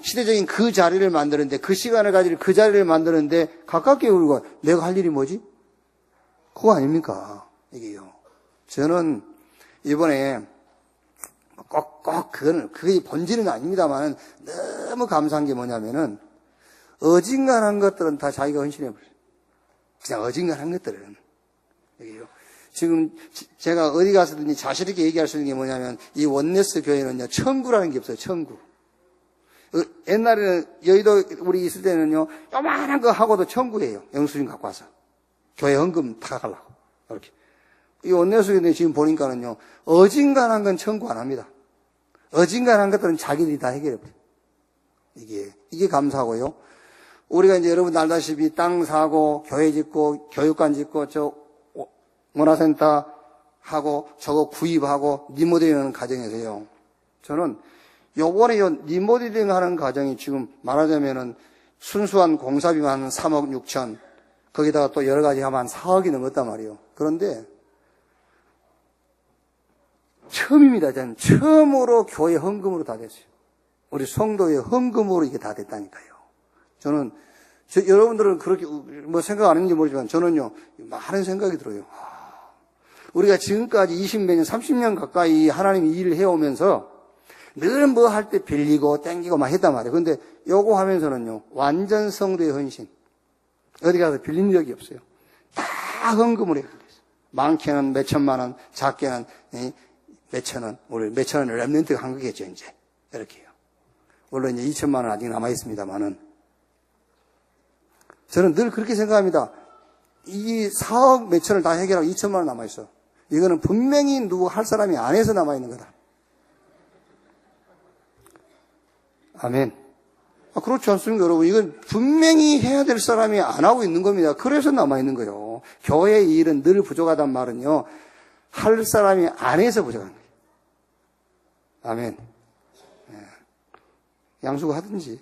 시대적인 그 자리를 만드는데, 그 시간을 가지고 그 자리를 만드는데 가깝게 우리가 내가 할 일이 뭐지? 그거 아닙니까? 이게요. 저는 이번에 그게 본질은 아닙니다만 너무 감사한 게 뭐냐면은 어진간한 것들은 다 자기가 헌신해버려요. 그냥 어진간한 것들은. 이게요. 지금 제가 어디 가서든지 자신있게 얘기할 수 있는 게 뭐냐면 이 원네스 교회는요, 천구라는 게 없어요. 천구. 옛날에는 여의도 우리 있을 때는요, 요만한 거 하고도 천구예요. 영수증 갖고 와서 교회 헌금 다 가려고 이렇게. 이 원네스 교회 지금 보니까는요, 어진간한 건 천구 안 합니다. 어진간한 것들은 자기들이 다 해결해버려요. 이게 감사하고요. 우리가 이제 여러분 알다시피 땅 사고 교회 짓고 교육관 짓고 저 문화센터 하고 저거 구입하고 리모델링하는 과정에서요, 저는 요번에 리모델링 하는 과정이 지금 말하자면은 순수한 공사비만 한 3억 6천, 거기다가 또 여러 가지 하면 한 4억이 넘었단 말이에요. 그런데 처음입니다. 저는 처음으로 교회 헌금으로 다 됐어요. 우리 성도의 헌금으로 이게 다 됐다니까요. 저는 여러분들은 그렇게 뭐 생각 안 했는지 모르지만 저는요, 많은 생각이 들어요. 우리가 지금까지 20몇 년, 30년 가까이 하나님이 일을 해오면서 늘 뭐 할 때 빌리고 땡기고 막 했단 말이에요. 근데 요거 하면서는요, 완전 성도의 헌신. 어디 가서 빌린 적이 없어요. 다 헌금으로 했어요. 많게는 몇 천만 원, 작게는 몇 천 원, 우리 몇 천 원을 렘넌트가 한 거겠죠, 이제. 이렇게요. 물론 이제 2천만 원 아직 남아 있습니다만은. 저는 늘 그렇게 생각합니다. 이 4억 몇 천을 다 해결하고 2천만 원 남아 있어. 이거는 분명히 누구 할 사람이 안 해서 남아 있는 거다. 아멘. 그렇지 않습니까, 여러분? 이건 분명히 해야 될 사람이 안 하고 있는 겁니다. 그래서 남아 있는 거예요. 교회의 일은 늘 부족하단 말은요, 할 사람이 안 해서 부족한 거예요. 아멘. 양수가 하든지.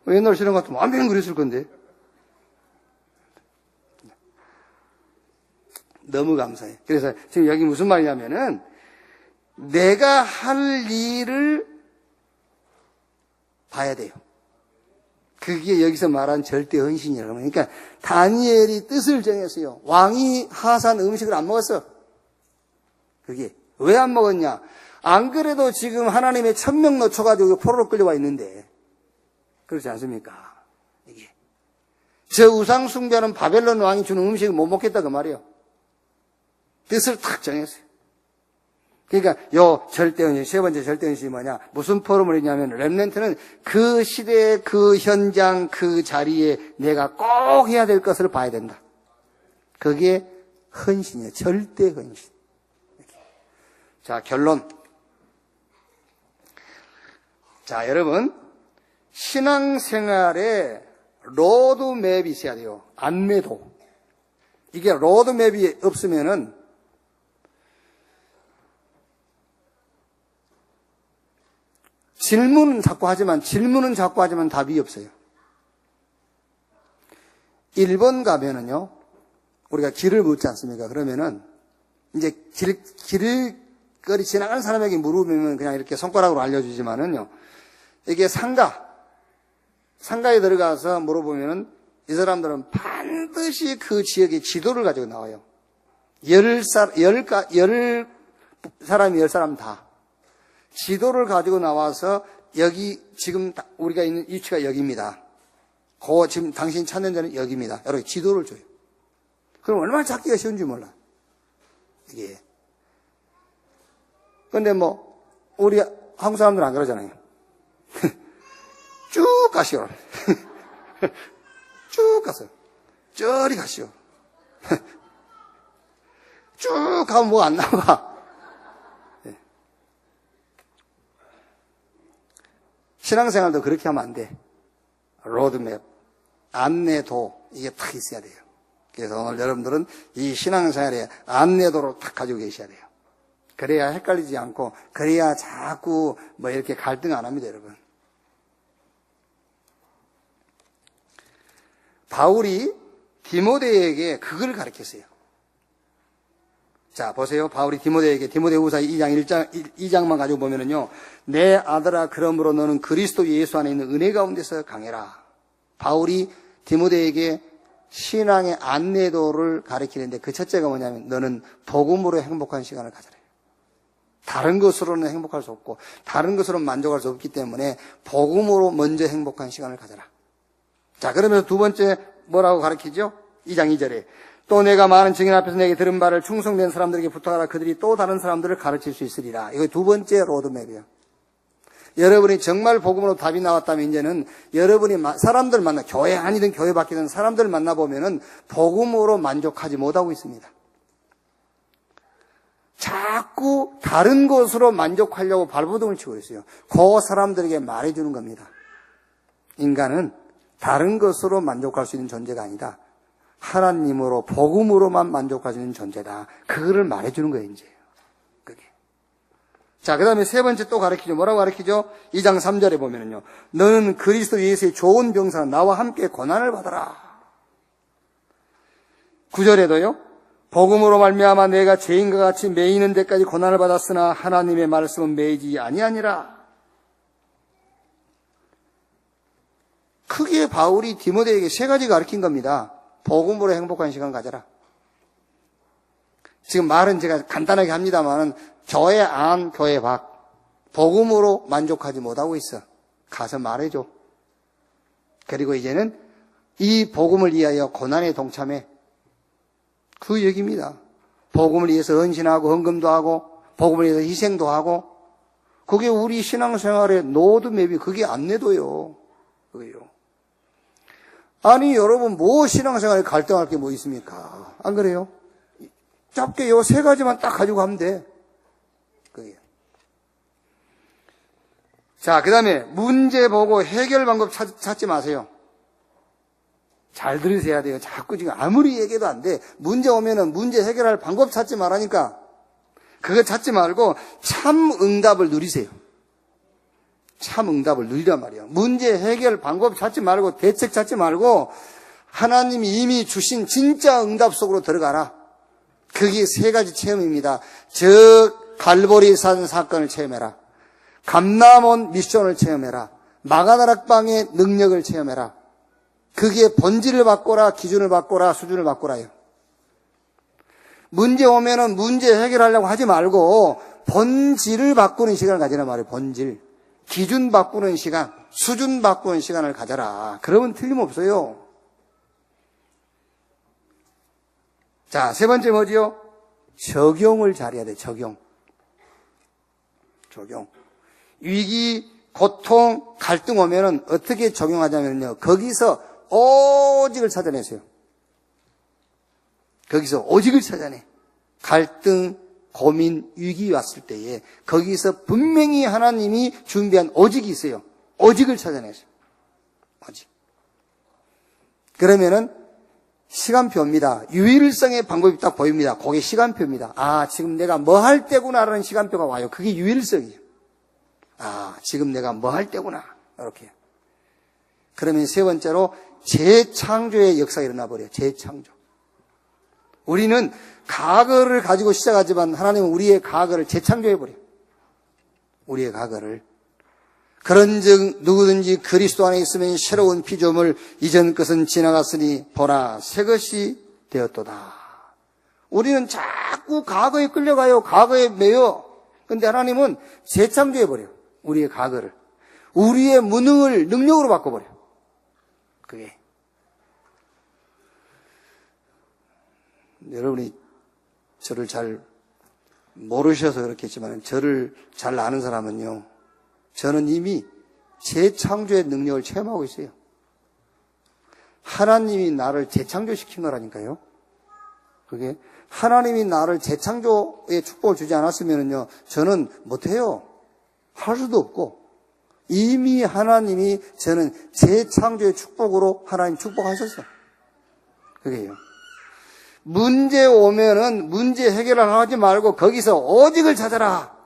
옛날 신앙 같으면 아멘 그랬을 건데. 너무 감사해요. 그래서 지금 여기 무슨 말이냐면은, 내가 할 일을 봐야 돼요. 그게 여기서 말한 절대 헌신이라고. 그러니까 다니엘이 뜻을 정했어요. 왕이 하산 음식을 안 먹었어. 그게 왜 안 먹었냐? 안 그래도 지금 하나님의 천명 놓쳐가지고 포로로 끌려와 있는데, 그렇지 않습니까? 이게 저 우상 숭배하는 바벨론 왕이 주는 음식을 못 먹겠다 그 말이에요. 뜻을 탁 정했어요. 그러니까 요 절대은신, 세 번째 절대은신이 뭐냐? 무슨 포럼을 했냐면 렘넌트는 그 시대, 그 현장, 그 자리에 내가 꼭 해야 될 것을 봐야 된다. 그게 헌신이에요. 절대 헌신. 자, 결론. 자, 여러분, 신앙생활에 로드맵이 있어야 돼요. 안내도. 이게 로드맵이 없으면은 질문은 자꾸 하지만 답이 없어요. 1번 가면은요, 우리가 길을 묻지 않습니까? 그러면은 이제 길거리 지나가는 사람에게 물으면 그냥 이렇게 손가락으로 알려주지만은요, 이게 상가에 들어가서 물어보면은 이 사람들은 반드시 그 지역의 지도를 가지고 나와요. 10사람 다. 지도를 가지고 나와서 여기 지금 우리가 있는 위치가 여기입니다. 지금 당신이 찾는 데는 여기입니다. 이렇게 지도를 줘요. 그럼 얼마나 찾기가 쉬운지 몰라. 이게. 근데 우리 한국 사람들은 안 그러잖아요. 쭉 가시오. 쭉 가세요. 저리 가시오. 쭉 가면 뭐 안 나와. 네. 신앙생활도 그렇게 하면 안 돼. 로드맵, 안내도 이게 딱 있어야 돼요. 그래서 오늘 여러분들은 이 신앙생활에 안내도를 딱 가지고 계셔야 돼요. 그래야 헷갈리지 않고, 그래야 자꾸 이렇게 갈등 안 합니다, 여러분. 바울이 디모데에게 그걸 가르쳤어요. 자, 보세요. 바울이 디모데에게 디모데후서 2장만 가지고 보면은요. 내 아들아, 그러므로 너는 그리스도 예수 안에 있는 은혜 가운데서 강해라. 바울이 디모데에게 신앙의 안내도를 가르치는데 그 첫째가 뭐냐면 너는 복음으로 행복한 시간을 가져라. 다른 것으로는 행복할 수 없고 다른 것으로는 만족할 수 없기 때문에 복음으로 먼저 행복한 시간을 가져라. 자, 그러면서 두 번째 뭐라고 가르치죠? 2장 2절에 또 내가 많은 증인 앞에서 내게 들은 바를 충성된 사람들에게 부탁하라. 그들이 또 다른 사람들을 가르칠 수 있으리라. 이거 두 번째 로드맵이에요. 여러분이 정말 복음으로 답이 나왔다면 이제는 여러분이 사람들 만나, 교회 아니든 교회 밖이든 사람들 만나보면은 복음으로 만족하지 못하고 있습니다. 자꾸 다른 것으로 만족하려고 발버둥을 치고 있어요. 그 사람들에게 말해주는 겁니다. 인간은 다른 것으로 만족할 수 있는 존재가 아니다. 하나님으로, 복음으로만 만족할 수 있는 존재다. 그거를 말해주는 거예요, 이제. 그게. 자, 그 다음에 세 번째 또 가르치죠. 뭐라고 가르치죠? 2장 3절에 보면은요. 너는 그리스도 예수의 좋은 병사 나와 함께 고난을 받아라. 9절에도요. 복음으로 말미암아 내가 죄인과 같이 매이는 데까지 고난을 받았으나 하나님의 말씀은 매이지 아니하니라. 크게 바울이 디모데에게 세 가지 가르친 겁니다. 복음으로 행복한 시간 가져라. 지금 말은 제가 간단하게 합니다만은 교회 안, 교회 밖. 복음으로 만족하지 못하고 있어. 가서 말해줘. 그리고 이제는 이 복음을 위하여 고난에 동참해. 그 얘기입니다. 복음을 위해서 헌신하고 헌금도 하고 복음을 위해서 희생도 하고 그게 우리 신앙생활의 로드맵이 그게 안내도요. 그게요. 아니 여러분 뭐 신앙생활에 갈등할 게 뭐 있습니까? 안 그래요? 짧게 요 세 가지만 딱 가지고 가면 돼. 그게. 자, 그 다음에 문제 보고 해결 방법 찾지 마세요. 잘 들으셔야 돼요. 자꾸 지금 아무리 얘기해도 안 돼. 문제 오면은 문제 해결할 방법 찾지 말라니까. 그거 찾지 말고 참 응답을 누리세요. 참 응답을 누리란 말이에요. 문제 해결 방법 찾지 말고 대책 찾지 말고 하나님이 이미 주신 진짜 응답 속으로 들어가라. 그게 세 가지 체험입니다. 저 갈보리산 사건을 체험해라. 감람원 미션을 체험해라. 마가다락방의 능력을 체험해라. 그게 본질을 바꿔라, 기준을 바꿔라, 수준을 바꿔라요. 문제 오면은 문제 해결하려고 하지 말고 본질을 바꾸는 시간을 가지란 말이에요. 본질. 기준 바꾸는 시간, 수준 바꾸는 시간을 가져라. 그러면 틀림없어요. 자, 세 번째 뭐지요? 적용을 잘해야 돼, 적용. 위기, 고통, 갈등 오면은 어떻게 적용하자면요. 거기서 오직을 찾아내세요. 거기서 오직을 찾아내. 갈등, 고민, 위기 왔을 때에 거기서 분명히 하나님이 준비한 오직이 있어요. 오직을 찾아내세요. 오직. 그러면은 시간표입니다. 유일성의 방법이 딱 보입니다. 그게 시간표입니다. 아, 지금 내가 뭐 할 때구나라는 시간표가 와요. 그게 유일성이에요. 아, 지금 내가 뭐 할 때구나. 이렇게. 그러면 세 번째로 재창조의 역사가 일어나 버려요. 재창조. 우리는 과거를 가지고 시작하지만 하나님은 우리의 과거를 재창조해 버려요. 우리의 과거를. 그런즉 누구든지 그리스도 안에 있으면 새로운 피조물, 이전 것은 지나갔으니 보라 새 것이 되었도다. 우리는 자꾸 과거에 끌려가요. 과거에 매여. 그런데 하나님은 재창조해 버려요. 우리의 과거를. 우리의 무능을 능력으로 바꿔버려요. 그게. 여러분이 저를 잘 모르셔서 그렇겠지만 저를 잘 아는 사람은요. 저는 이미 재창조의 능력을 체험하고 있어요. 하나님이 나를 재창조시킨 거라니까요. 그게 하나님이 나를 재창조의 축복을 주지 않았으면요, 저는 못해요. 할 수도 없고 이미 하나님이 저는 재창조의 축복으로 하나님 축복하셨어요. 그게요. 문제 오면은 문제 해결을 하지 말고 거기서 오직을 찾아라.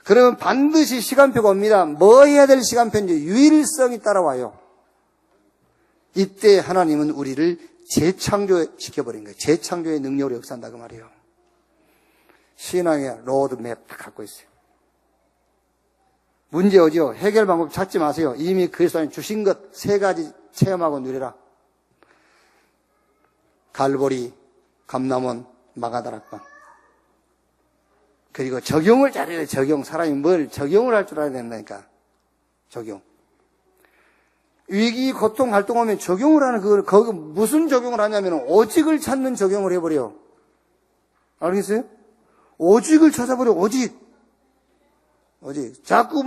그러면 반드시 시간표가 옵니다. 뭐 해야 될 시간표인지 유일성이 따라와요. 이때 하나님은 우리를 재창조시켜버린 거예요. 재창조의 능력으로 역사한다 그 말이에요. 신앙의 로드맵 다 갖고 있어요. 문제 오죠? 해결 방법 찾지 마세요. 이미 그리스도 안에 주신 것 세 가지 체험하고 누리라. 갈보리, 감남원, 마가다락방. 그리고 적용을 잘해야 적용. 사람이 뭘 적용을 할 줄 알아야 된다니까. 적용. 위기, 고통, 갈등 오면 적용을 하는 그걸, 거기 무슨 적용을 하냐면 오직을 찾는 적용을 해버려. 알겠어요? 오직을 찾아버려, 오직. 오직. 자꾸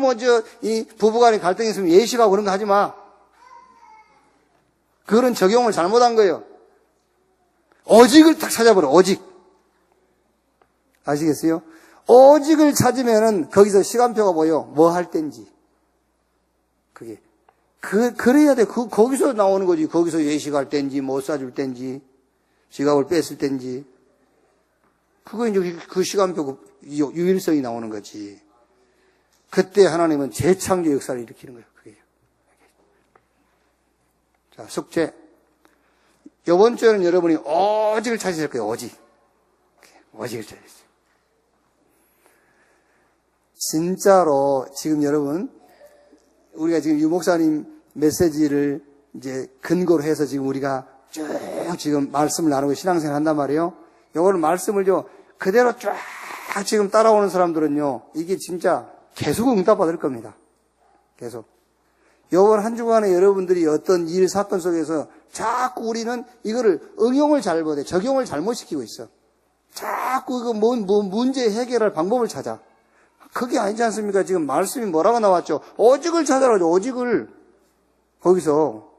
이 부부간에 갈등이 있으면 예시가 그런 거 하지 마. 그런 적용을 잘못한 거예요. 오직을 딱 찾아버려, 오직. 아시겠어요? 오직을 찾으면은 거기서 시간표가 보여. 뭐 할 땐지. 그게. 그래야 돼. 거기서 나오는 거지. 거기서 예식할 땐지, 못 사줄 땐지, 지갑을 뺐을 땐지. 그거 이제 그 시간표 유일성이 나오는 거지. 그때 하나님은 재창조 역사를 일으키는 거예요. 그게. 자, 숙제. 이번 주에는 여러분이 오직을 찾으실 거예요. 오직. 오직을 찾으세요. 진짜로 지금 여러분, 우리가 지금 유 목사님 메시지를 이제 근거로 해서 지금 우리가 쭉 지금 말씀을 나누고 신앙생활 한단 말이에요. 요거는 말씀을 그대로 쫙 지금 따라오는 사람들은요, 이게 진짜 계속 응답받을 겁니다. 계속. 요번 한 주간에 여러분들이 어떤 일, 사건 속에서 자꾸 우리는 이거를 응용을 잘 못해. 적용을 잘못시키고 있어. 자꾸 이거 문제 해결할 방법을 찾아. 그게 아니지 않습니까? 지금 말씀이 뭐라고 나왔죠? 오직을 찾아라죠, 오직을. 거기서.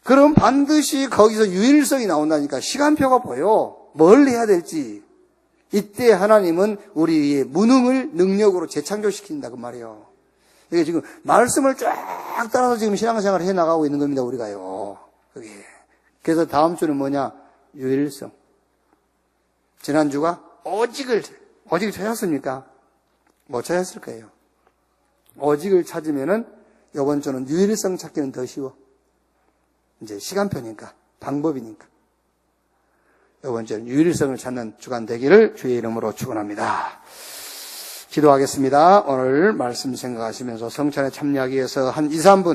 그럼 반드시 거기서 유일성이 나온다니까. 시간표가 보여. 뭘 해야 될지. 이때 하나님은 우리의 무능을 능력으로 재창조시킨다 그 말이에요. 이게 지금 말씀을 쫙 따라서 지금 신앙생활을 해 나가고 있는 겁니다, 우리가요. 그게. 그래서 다음 주는 뭐냐? 유일성. 지난주가 오직을 찾았습니까? 못 찾았을 거예요. 오직을 찾으면은 이번 주는 유일성 찾기는 더 쉬워. 이제 시간표니까, 방법이니까. 이번 주는 유일성을 찾는 주간 되기를 주의 이름으로 축원합니다. 기도하겠습니다. 오늘 말씀 생각하시면서 성찬에 참여하기 위해서 한 2, 3분